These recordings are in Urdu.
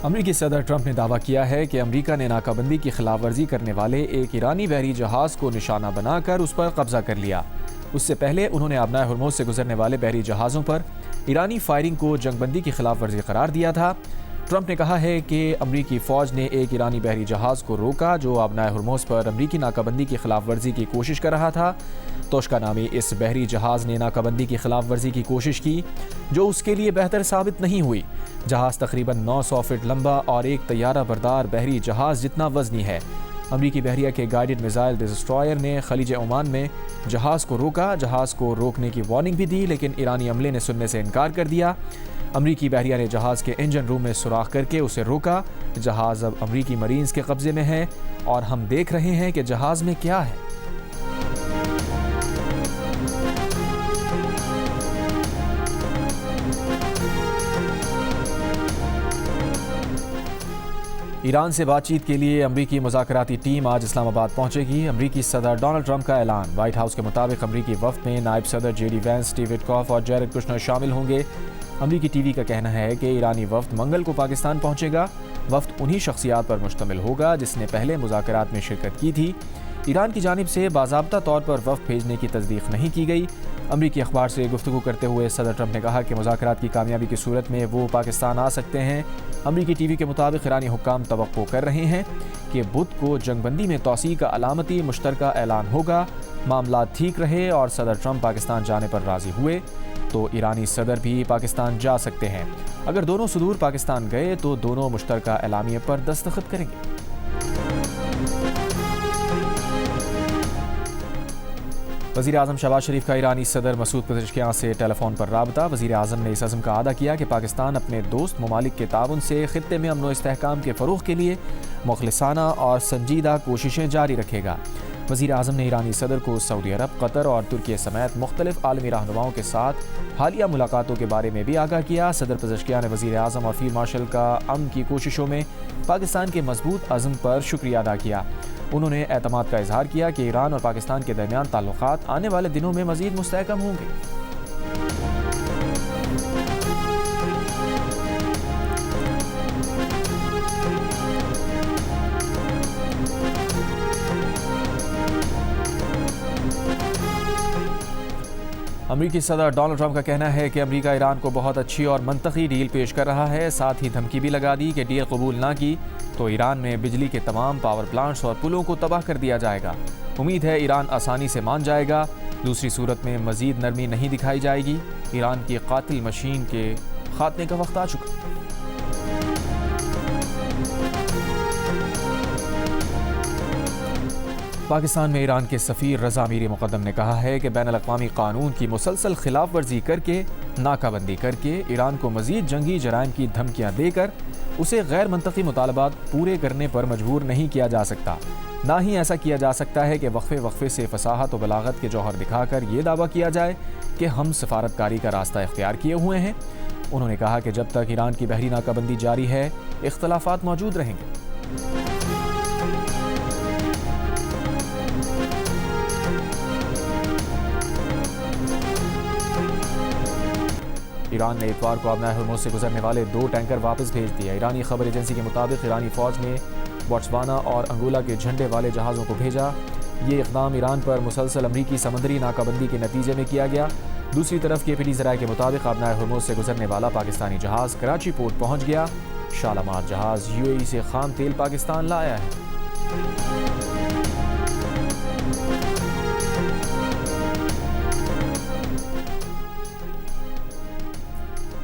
امریکی صدر ٹرمپ نے دعویٰ کیا ہے کہ امریکہ نے ناکہ بندی کی خلاف ورزی کرنے والے ایک ایرانی بحری جہاز کو نشانہ بنا کر اس پر قبضہ کر لیا۔ اس سے پہلے انہوں نے آبنائے ہرموز سے گزرنے والے بحری جہازوں پر ایرانی فائرنگ کو جنگ بندی کی خلاف ورزی قرار دیا تھا۔ ٹرمپ نے کہا ہے کہ امریکی فوج نے ایک ایرانی بحری جہاز کو روکا جو آبنائے ہرموز پر امریکی ناکہ بندی کی خلاف ورزی کی کوشش کر رہا تھا۔ توشکا نامی اس بحری جہاز نے ناکہ بندی کی خلاف ورزی کی کوشش کی جو اس کے لیے بہتر ثابت نہیں ہوئی۔ جہاز تقریباً 900 فٹ لمبا اور ایک طیارہ بردار بحری جہاز جتنا وزنی ہے۔ امریکی بحریہ کے گائیڈڈ میزائل ڈسٹرائر نے خلیج عمان میں جہاز کو روکا۔ جہاز کو روکنے کی وارننگ بھی دی لیکن ایرانی عملے نے سننے سے انکار کر دیا۔ امریکی بحریہ نے جہاز کے انجن روم میں سوراخ کر کے اسے روکا۔ جہاز اب امریکی مرینز کے قبضے میں ہے اور ہم دیکھ رہے ہیں کہ جہاز میں کیا ہے۔ ایران سے بات چیت کے لیے امریکی مذاکراتی ٹیم آج اسلام آباد پہنچے گی۔ امریکی صدر ڈونلڈ ٹرمپ کا اعلان۔ وائٹ ہاؤس کے مطابق امریکی وفد میں نائب صدر جے ڈی وینس، اسٹیو وٹکاف اور جیرڈ کشنر شامل ہوں گے۔ امریکی ٹی وی کا کہنا ہے کہ ایرانی وفد منگل کو پاکستان پہنچے گا۔ وفد انہی شخصیات پر مشتمل ہوگا جس نے پہلے مذاکرات میں شرکت کی تھی۔ ایران کی جانب سے باضابطہ طور پر وفد بھیجنے کی تصدیق نہیں کی گئی۔ امریکی اخبار سے گفتگو کرتے ہوئے صدر ٹرمپ نے کہا کہ مذاکرات کی کامیابی کی صورت میں وہ پاکستان آ سکتے ہیں۔ امریکی ٹی وی کے مطابق ایرانی حکام توقع کر رہے ہیں کہ بدھ کو جنگ بندی میں توسیع کا علامتی مشترکہ اعلان ہوگا۔ معاملات ٹھیک رہے اور صدر ٹرمپ پاکستان جانے پر راضی ہوئے تو ایرانی صدر بھی پاکستان جا سکتے ہیں۔ اگر دونوں صدور پاکستان گئے تو دونوں مشترکہ اعلامیے پر دستخط کریں گے۔ وزیر اعظم شہباز شریف کا ایرانی صدر مسعود پزشکیان سے ٹیلی فون پر رابطہ۔ وزیر اعظم نے اس عزم کا اعادہ کیا کہ پاکستان اپنے دوست ممالک کے تعاون سے خطے میں امن و استحکام کے فروغ کے لیے مخلصانہ اور سنجیدہ کوششیں جاری رکھے گا۔ وزیر اعظم نے ایرانی صدر کو سعودی عرب، قطر اور ترکی سمیت مختلف عالمی رہنماؤں کے ساتھ حالیہ ملاقاتوں کے بارے میں بھی آگاہ کیا۔ صدر پزشکیان نے وزیر اعظم اور فیلڈ مارشل کا امن کی کوششوں میں پاکستان کے مضبوط عزم پر شکریہ ادا کیا۔ انہوں نے اعتماد کا اظہار کیا کہ ایران اور پاکستان کے درمیان تعلقات آنے والے دنوں میں مزید مستحکم ہوں گے۔ امریکی صدر ڈونلڈ ٹرمپ کا کہنا ہے کہ امریکہ ایران کو بہت اچھی اور منطقی ڈیل پیش کر رہا ہے، ساتھ ہی دھمکی بھی لگا دی کہ ڈیل قبول نہ کی تو ایران میں بجلی کے تمام پاور پلانٹس اور پلوں کو تباہ کر دیا جائے گا۔ امید ہے ایران آسانی سے مان جائے گا، دوسری صورت میں مزید نرمی نہیں دکھائی جائے گی۔ ایران کی قاتل مشین کے خاتمے کا وقت آ چکا۔ پاکستان میں ایران کے سفیر رضا میری مقدم نے کہا ہے کہ بین الاقوامی قانون کی مسلسل خلاف ورزی کر کے، ناکہ بندی کر کے، ایران کو مزید جنگی جرائم کی دھمکیاں دے کر اسے غیر منطقی مطالبات پورے کرنے پر مجبور نہیں کیا جا سکتا۔ نہ ہی ایسا کیا جا سکتا ہے کہ وقفے سے فصاحت و بلاغت کے جوہر دکھا کر یہ دعویٰ کیا جائے کہ ہم سفارتکاری کا راستہ اختیار کیے ہوئے ہیں۔ انہوں نے کہا کہ جب تک ایران کی بحری ناکہ بندی جاری ہے، اختلافات موجود رہیں گے۔ ایران نے اتوار کو آبنائے ہرموز سے گزرنے والے 2 ٹینکر واپس بھیج دیے۔ ایرانی خبر ایجنسی کے مطابق ایرانی فوج نے بوٹسوانا اور انگولا کے جھنڈے والے جہازوں کو بھیجا۔ یہ اقدام ایران پر مسلسل امریکی سمندری ناکہ بندی کے نتیجے میں کیا گیا۔ دوسری طرف کے پی ٹی ذرائع کے مطابق آبنائے ہرموز سے گزرنے والا پاکستانی جہاز کراچی پورٹ پہنچ گیا۔ شالامار جہاز یو اے ای سے خام تیل پاکستان لایا ہے۔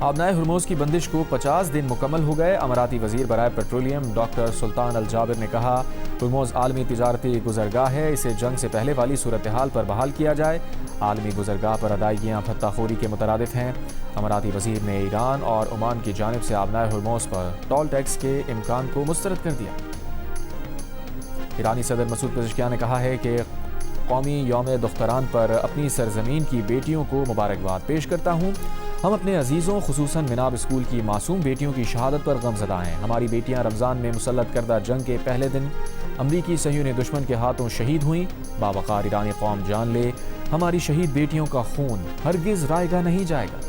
آبنائے ہرموز کی بندش کو 50 دن مکمل ہو گئے۔ اماراتی وزیر برائے پیٹرولیم ڈاکٹر سلطان الجابر نے کہا ہرموز عالمی تجارتی گزرگاہ ہے، اسے جنگ سے پہلے والی صورتحال پر بحال کیا جائے۔ عالمی گزرگاہ پر ادائیگیاں بھتہ خوری کے مترادف ہیں۔ اماراتی وزیر نے ایران اور عمان کی جانب سے آبنائے ہرموز پر ٹول ٹیکس کے امکان کو مسترد کر دیا۔ ایرانی صدر مسعود پزشکیان نے کہا ہے کہ قومی یوم دختران پر اپنی سرزمین کی بیٹیوں کو مبارکباد پیش کرتا ہوں۔ ہم اپنے عزیزوں خصوصاً مناب اسکول کی معصوم بیٹیوں کی شہادت پر غمزدہ ہیں۔ ہماری بیٹیاں رمضان میں مسلط کردہ جنگ کے پہلے دن امریکی صہیونی دشمن کے ہاتھوں شہید ہوئیں۔ باوقار ایرانی قوم جان لے، ہماری شہید بیٹیوں کا خون ہرگز رائے گا نہیں جائے گا۔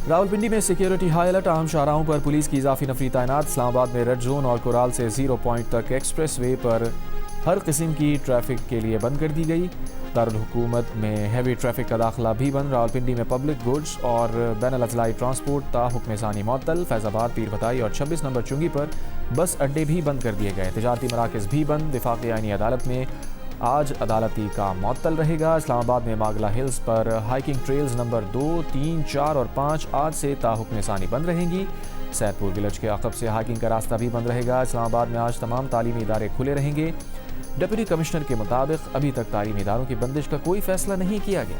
راولپنڈی میں سیکیورٹی ہائی الرٹ، اہم شاہراہوں پر پولیس کی اضافی نفری تعینات۔ اسلام آباد میں ریڈ زون اور کورال سے 0 پوائنٹ تک ایکسپریس وے پر ہر قسم کی ٹریفک کے لیے بند کر دی گئی۔ دارالحکومت میں ہیوی ٹریفک کا داخلہ بھی بند۔ راولپنڈی میں پبلک گڈز اور بین الاضلاعی ٹرانسپورٹ تا حکم ثانی معطل۔ فیض آباد، پیر بھتائی اور 26 نمبر چنگی پر بس اڈے بھی بند کر دیے گئے۔ تجارتی مراکز بھی بند۔ وفاقی آئینی عدالت میں آج عدالتی کام معطل رہے گا۔ اسلام آباد میں ماگلا ہلز پر ہائیکنگ ٹریلز نمبر 2، 3، 4 اور 5 آج سے تا حکم ثانی بند رہیں گی۔ سید پور ولیج کے عقب سے ہائیکنگ کا راستہ بھی بند رہے گا۔ اسلام آباد میں آج تمام تعلیمی ادارے کھلے رہیں گے۔ ڈپٹی کمشنر کے مطابق ابھی تک تعلیمی اداروں کی بندش کا کوئی فیصلہ نہیں کیا گیا۔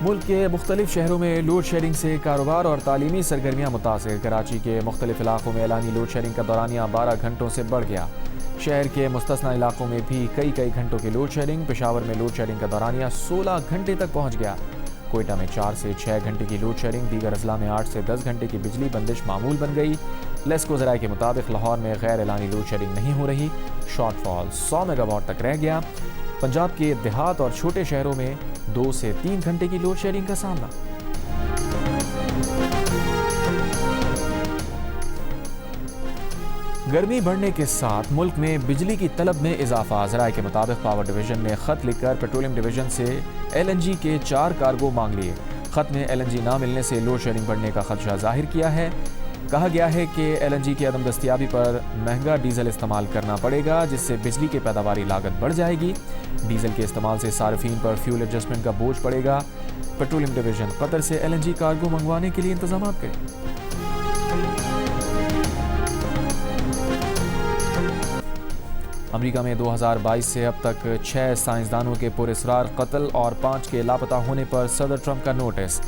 ملک کے مختلف شہروں میں لوڈ شیڈنگ سے کاروبار اور تعلیمی سرگرمیاں متاثر۔ کراچی کے مختلف علاقوں میں اعلانی لوڈ شیڈنگ کا دورانیہ 12 گھنٹوں سے بڑھ گیا۔ شہر کے مستثنی علاقوں میں بھی کئی گھنٹوں کی لوڈ شیڈنگ۔ پشاور میں لوڈ شیڈنگ کا دورانیہ 16 گھنٹے تک پہنچ گیا۔ کوئٹہ میں 4 سے 6 گھنٹے کی لوڈ شیڈنگ۔ دیگر اضلاع میں 8 سے 10 گھنٹے کی بجلی بندش معمول بن گئی۔ لیسکو ذرائع کے مطابق لاہور میں غیر اعلانی لوڈ شیڈنگ نہیں ہو رہی۔ شارٹ فال 100 میگا واٹ تک رہ گیا۔ پنجاب کے دیہات اور چھوٹے شہروں میں 2 سے 3 گھنٹے کی لوڈ شیڈنگ کا سامنا۔ گرمی بڑھنے کے ساتھ ملک میں بجلی کی طلب میں اضافہ۔ ذرائع کے مطابق پاور ڈویژن نے خط لکھ کر پیٹرولیم ڈویژن سے LNG کے 4 کارگو مانگ لیے۔ خط میں LNG نہ ملنے سے لوڈ شیڈنگ بڑھنے کا خدشہ ظاہر کیا ہے۔ کہا گیا ہے کہ LNG کی عدم دستیابی پر مہنگا ڈیزل استعمال کرنا پڑے گا، جس سے بجلی کی پیداواری لاگت بڑھ جائے گی۔ ڈیزل کے استعمال سے صارفین پر فیول ایڈجسٹمنٹ کا بوجھ پڑے گا۔ پیٹرولیم ڈویژن قطر سے LNG کارگو منگوانے کے لیے انتظامات کرے۔ امریکہ میں 2022 سے اب تک 6 سائنسدانوں کے پراسرار قتل اور 5 کے لاپتہ ہونے پر صدر ٹرمپ کا نوٹس۔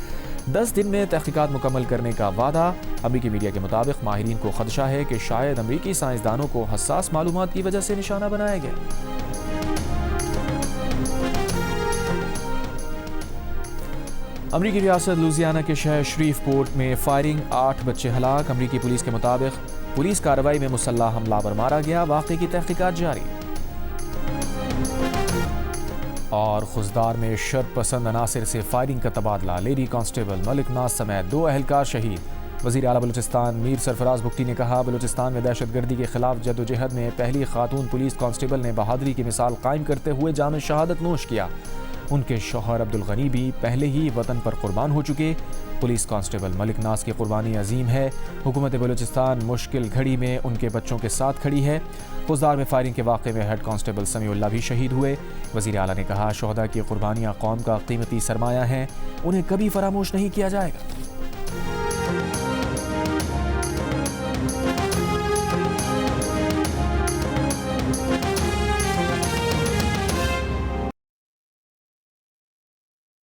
10 دن میں تحقیقات مکمل کرنے کا وعدہ۔ امریکی میڈیا کے مطابق ماہرین کو خدشہ ہے کہ شاید امریکی سائنسدانوں کو حساس معلومات کی وجہ سے نشانہ بنایا گیا۔ امریکی ریاست لوزیانہ کے شہر شریف پورٹ میں فائرنگ، 8 بچے ہلاک۔ امریکی پولیس کے مطابق پولیس کارروائی میں مسلح حملہ آور مارا گیا۔ واقعے کی تحقیقات جاری۔ اور خزدار میں شرط پسند عناصر سے فائرنگ کا تبادلہ، لیڈی کانسٹیبل ملک ناز سمیت 2 اہلکار شہید۔ وزیر اعلیٰ بلوچستان میر سرفراز بگٹی نے کہا، بلوچستان میں دہشت گردی کے خلاف جدوجہد میں پہلی خاتون پولیس کانسٹیبل نے بہادری کی مثال قائم کرتے ہوئے جام شہادت نوش کیا۔ ان کے شوہر عبدالغنی بھی پہلے ہی وطن پر قربان ہو چکے۔ پولیس کانسٹیبل ملک ناز کی قربانی عظیم ہے۔ حکومت بلوچستان مشکل گھڑی میں ان کے بچوں کے ساتھ کھڑی ہے۔ خزدار میں فائرنگ کے واقعے میں ہیڈ کانسٹیبل سمیع اللہ بھی شہید ہوئے۔ وزیر اعلیٰ نے کہا، شہداء کی قربانیاں قوم کا قیمتی سرمایہ ہیں، انہیں کبھی فراموش نہیں کیا جائے گا۔